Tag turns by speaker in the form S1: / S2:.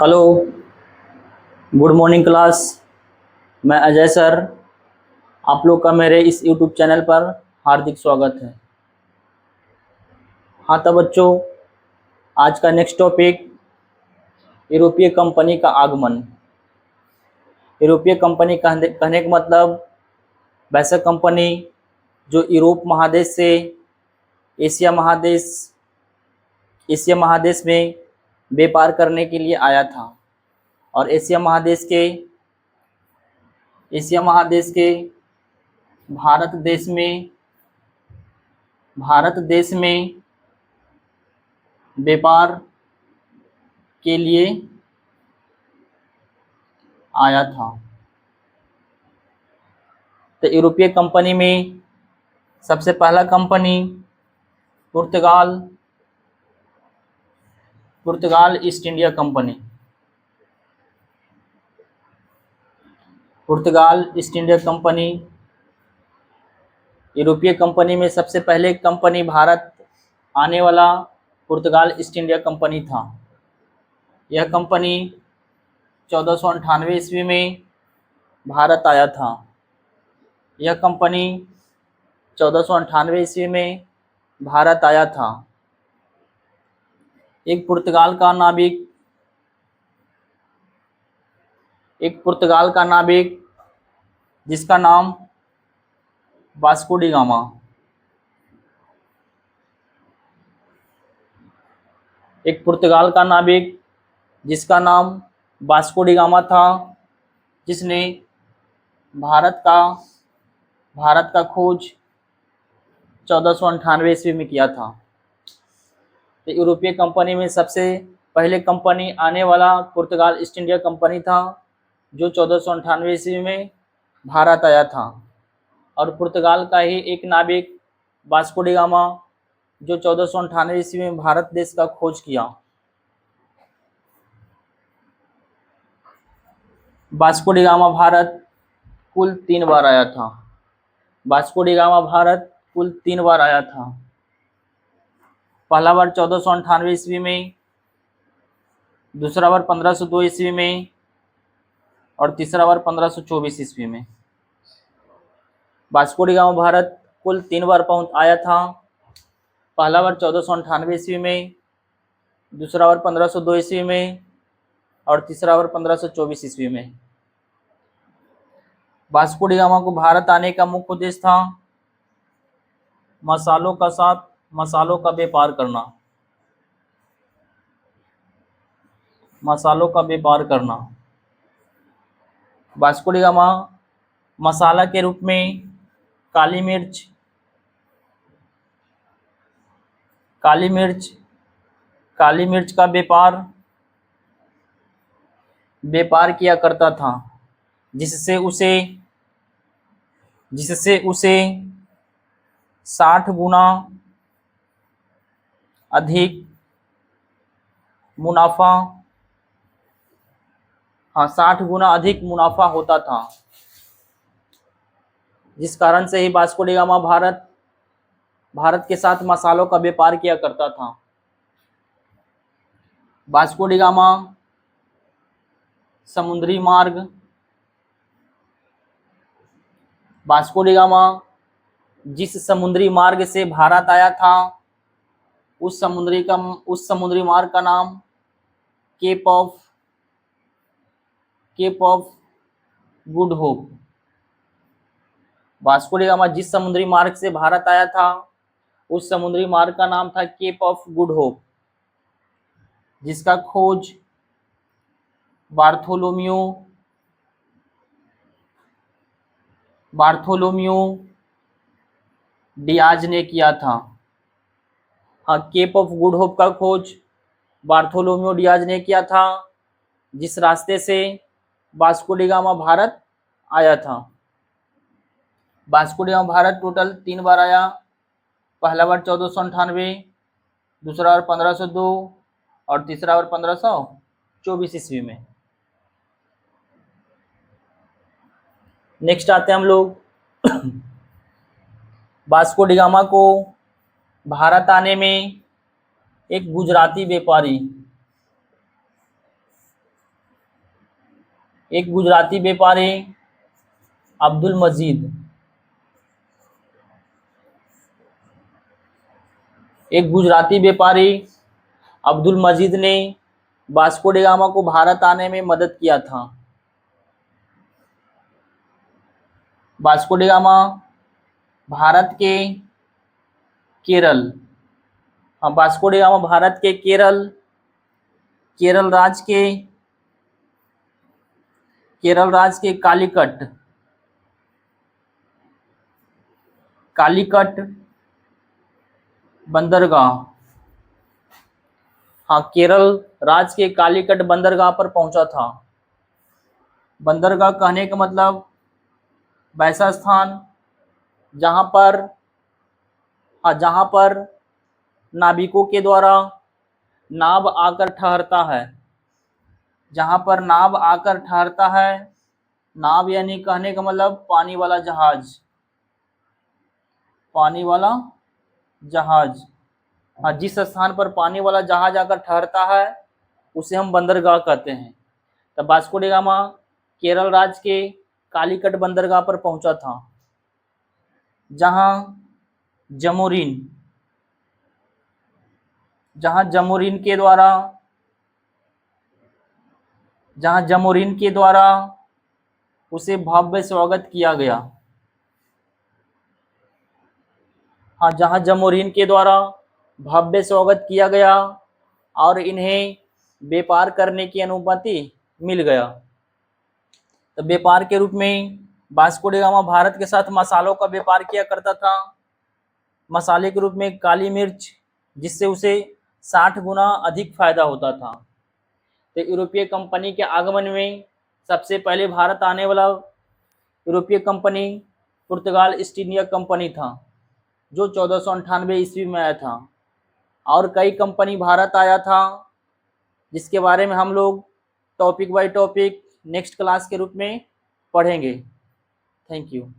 S1: Hello, good morning class. मैं Ajay sir, आप लोग का मेरे इस यूट्यूब चैनल पर हार्दिक स्वागत है। हाँ तो बच्चों, आज का नेक्स्ट टॉपिक यूरोपीय कंपनी का आगमन। यूरोपीय कंपनी कहने का मतलब वैसा कंपनी जो यूरोप महादेश से एशिया महादेश में व्यापार करने के लिए आया था और एशिया महादेश के भारत देश में व्यापार के लिए आया था। तो यूरोपीय कंपनी में सबसे पहला कंपनी पुर्तगाल ईस्ट इंडिया कंपनी। पुर्तगाल ईस्ट इंडिया कंपनी यूरोपीय कंपनी में सबसे पहले कंपनी भारत आने वाला पुर्तगाल ईस्ट इंडिया कंपनी था। यह कंपनी 1498 ईस्वी में भारत आया था। यह कंपनी 1498 ईस्वी में भारत आया था। एक पुर्तगाल का नाविक जिसका नाम वास्को डी गामा। एक पुर्तगाल का नाविक जिसका नाम वास्को डी गामा था, जिसने भारत का खोज 1498 ईस्वी में किया था। तो यूरोपीय कंपनी में सबसे पहले कंपनी आने वाला पुर्तगाल ईस्ट इंडिया कंपनी था, जो 1498 ईस्वी में भारत आया था। और पुर्तगाल का ही एक नाविक वास्को डी गामा, जो 1498 ईस्वी में भारत देश का खोज किया। वास्को डी गामा भारत कुल 3 बार आया था। वास्को डी गामा भारत कुल 3 बार आया था। पहला बार 1498 ईस्वी में, दूसरा बार 1502 ईस्वी में और तीसरा बार 1524 ईस्वी में। वास्को डी गामा भारत कुल 3 बार आया था। पहला बार 1498 ईस्वी में, दूसरा बार 1502 ईस्वी में और तीसरा बार 1524 ईस्वी में। वास्को डी गामा को भारत आने का मुख्य उद्देश्य था मसालों का व्यापार करना। वास्को डी गामा मसाला के रूप में काली मिर्च का व्यापार किया करता था, जिससे उसे 60 गुना अधिक मुनाफा होता था। जिस कारण से ही वास्को डी गामा भारत के साथ मसालों का व्यापार किया करता था। वास्को डी गामा जिस समुद्री मार्ग से भारत आया था, उस समुद्री मार्ग का नाम Cape of Good Hope. Vasco da Gama जिस समुद्री मार्ग से भारत आया था, उस समुद्री मार्ग का नाम था केप ऑफ गुड होप, जिसका खोज बार्थोलोम्यू डियाज ने किया था। हाँ, केप ऑफ गुड होप का खोज बार्थोलोम्यू डियाज ने किया था, जिस रास्ते से वास्को डी गामा भारत आया था। Vasco da gamma Bharat total 3 बार आया। पहला बार 1498, दूसरा बार 1502 और तीसरा बार 1524 ईस्वी में। नेक्स्ट आते हैं हम लोग वास्को डी गामा को भारत आने में एक गुजराती व्यापारी एक गुजराती व्यापारी अब्दुल मजीद, एक गुजराती व्यापारी अब्दुल मजीद ने वास्को डी गामा को भारत आने में मदद किया था। वास्को डी गामा भारत के केरल, हाँ, वास्को डी गामा भारत के केरल राज्य के कालीकट बंदरगाह, हाँ, केरल राज्य के कालीकट बंदरगाह पर पहुंचा था। बंदरगाह कहने का मतलब वैसा स्थान जहां पर नाविकों के द्वारा नाव आकर ठहरता है, जहां पर नाव आकर ठहरता है। नाव यानी कहने का मतलब पानी वाला जहाज, हाँ, जिस स्थान पर पानी वाला जहाज आकर ठहरता है उसे हम बंदरगाह कहते हैं। तब वास्को डी गामा केरल राज्य के कालीकट बंदरगाह पर पहुंचा था, जहां जमोरिन के द्वारा उसे भव्य स्वागत किया गया। हाँ, जहां जमोरिन के द्वारा भव्य स्वागत किया गया और इन्हें व्यापार करने की अनुमति मिल गया। तो व्यापार के रूप में वास्को डी गामा भारत के साथ मसालों का व्यापार किया करता था। मसाले के रूप में काली मिर्च, जिससे उसे 60 गुना अधिक फायदा होता था। तो यूरोपीय कंपनी के आगमन में सबसे पहले भारत आने वाला यूरोपीय कंपनी पुर्तगाल ईस्ट इंडिया कंपनी था, जो 1498 ईस्वी में आया था। और कई कंपनी भारत आया था, जिसके बारे में हम लोग topic by topic next class के रूप में पढ़ेंगे। Thank you.